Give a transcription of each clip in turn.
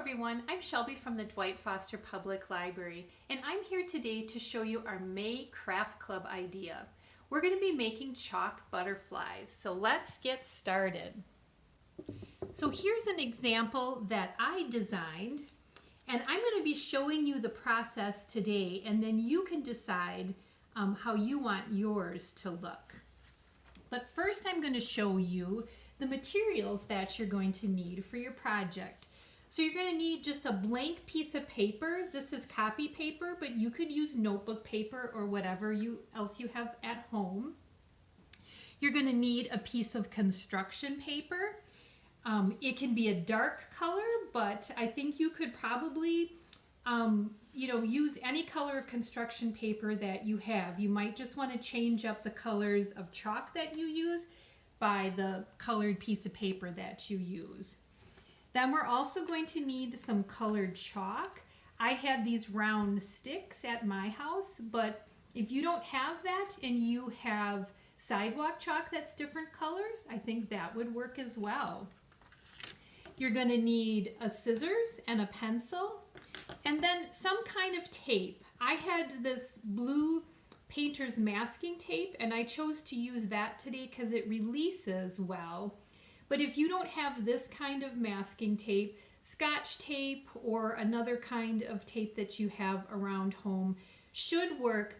everyone, I'm Shelby from the Dwight Foster Public Library, and I'm here today to show you our May Craft Club idea. We're going to be making chalk butterflies, so let's get started. So here's an example that I designed, and I'm going to be showing you the process today, and then you can decide how you want yours to look. But first I'm going to show you the materials that you're going to need for your project. So you're going to need just a blank piece of paper. This is copy paper, but you could use notebook paper or whatever else you have at home. You're going to need a piece of construction paper. It can be a dark color, but I think you could probably use any color of construction paper that you have. You might just want to change up the colors of chalk that you use by the colored piece of paper that you use. Then we're also going to need some colored chalk. I had these round sticks at my house, but if you don't have that and you have sidewalk chalk that's different colors, I think that would work as well. You're going to need a scissors and a pencil, and then some kind of tape. I had this blue painter's masking tape, and I chose to use that today because it releases well. But if you don't have this kind of masking tape, Scotch tape or another kind of tape that you have around home should work.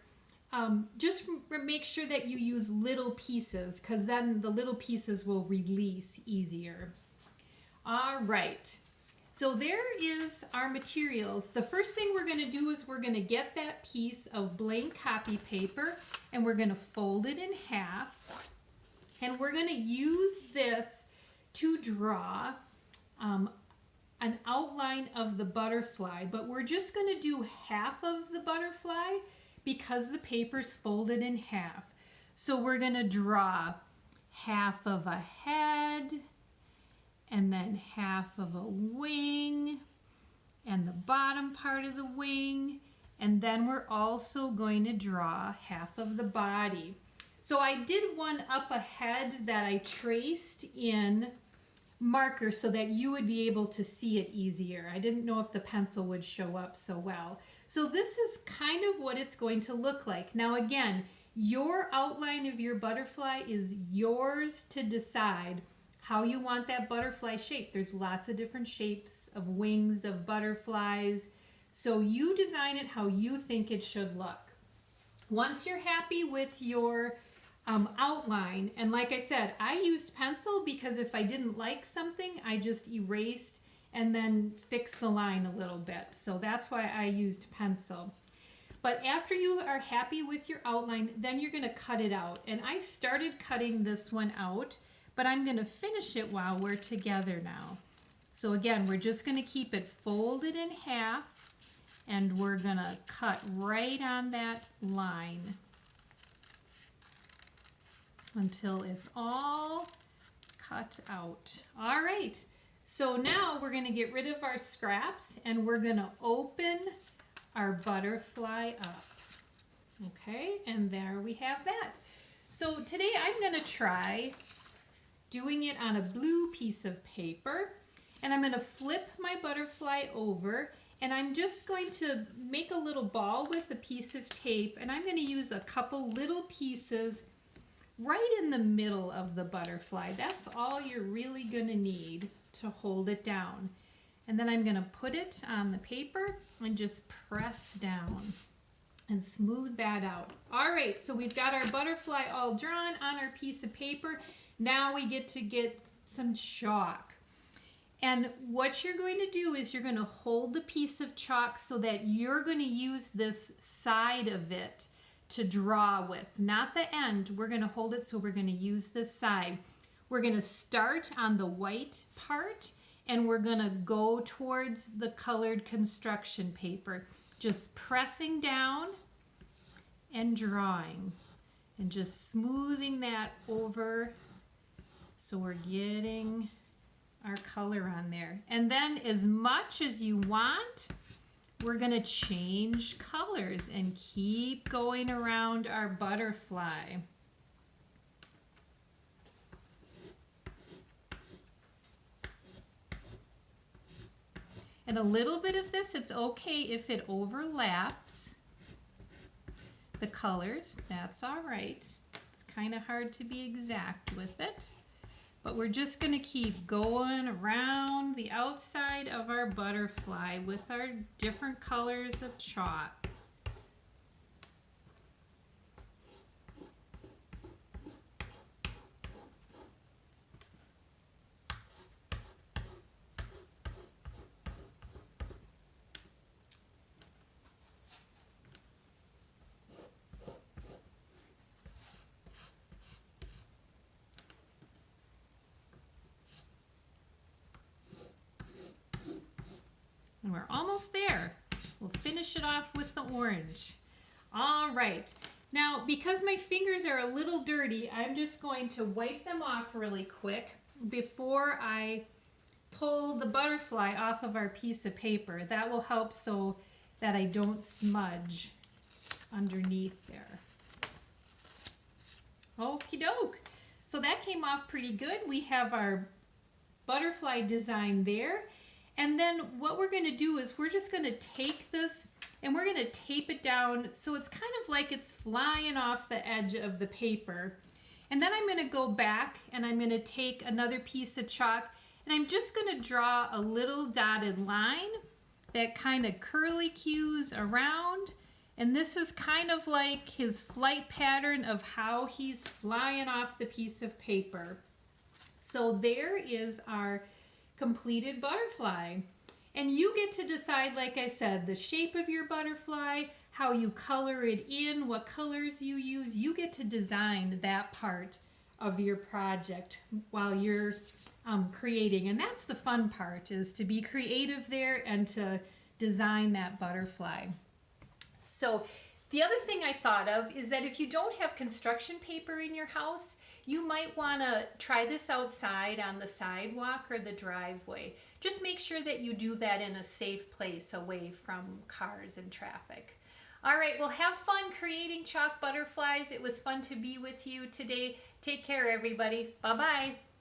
Just make sure that you use little pieces, because then the little pieces will release easier. All right, so there is our materials. The first thing we're going to do is we're going to get that piece of blank copy paper and we're going to fold it in half, and we're going to use this to draw an outline of the butterfly, but we're just going to do half of the butterfly because the paper's folded in half. So we're going to draw half of a head, and then half of a wing, and the bottom part of the wing, and then we're also going to draw half of the body. So I did one up ahead that I traced in marker so that you would be able to see it easier. I didn't know if the pencil would show up so well. So this is kind of what it's going to look like. Now again, your outline of your butterfly is yours to decide how you want that butterfly shape. There's lots of different shapes of wings of butterflies. So you design it how you think it should look. Once you're happy with your outline, and like I said, I used pencil because if I didn't like something, I just erased and then fixed the line a little bit. So that's why I used pencil. But after you are happy with your outline, then you're going to cut it out. And I started cutting this one out, but I'm going to finish it while we're together now. So again, we're just going to keep it folded in half, and we're going to cut right on that line until it's all cut out. All right, so now we're going to get rid of our scraps and we're going to open our butterfly up. Okay, and there we have that. So today I'm going to try doing it on a blue piece of paper, and I'm going to flip my butterfly over, and I'm just going to make a little ball with a piece of tape, and I'm going to use a couple little pieces right in the middle of the butterfly. That's all you're really going to need to hold it down. And then I'm going to put it on the paper and just press down and smooth that out. All right, so we've got our butterfly all drawn on our piece of paper. Now we get to get some chalk. And what you're going to do is you're going to hold the piece of chalk so that you're going to use this side of it to draw with, not the end. We're going to hold it, so we're going to use this side. We're going to start on the white part, and we're going to go towards the colored construction paper, just pressing down and drawing and just smoothing that over so we're getting our color on there. And then as much as you want, we're going to change colors and keep going around our butterfly. And a little bit of this, it's okay if it overlaps the colors. That's all right. It's kind of hard to be exact with it. But we're just going to keep going around the outside of our butterfly with our different colors of chalk. And we're almost there. We'll finish it off with the orange. All right. Now, because my fingers are a little dirty, I'm just going to wipe them off really quick before I pull the butterfly off of our piece of paper. That will help so that I don't smudge underneath there. Okie doke. So that came off pretty good. We have our butterfly design there. And then what we're going to do is we're just going to take this and we're going to tape it down so it's kind of like it's flying off the edge of the paper. And then I'm going to go back and I'm going to take another piece of chalk and I'm just going to draw a little dotted line that kind of curly cues around. And this is kind of like his flight pattern of how he's flying off the piece of paper. So there is our completed butterfly. And you get to decide, like I said, the shape of your butterfly, how you color it in, what colors you use. You get to design that part of your project while you're creating. And that's the fun part, is to be creative there and to design that butterfly. So the other thing I thought of is that if you don't have construction paper in your house, you might want to try this outside on the sidewalk or the driveway. Just make sure that you do that in a safe place away from cars and traffic. All right, well, have fun creating chalk butterflies. It was fun to be with you today. Take care, everybody. Bye-bye.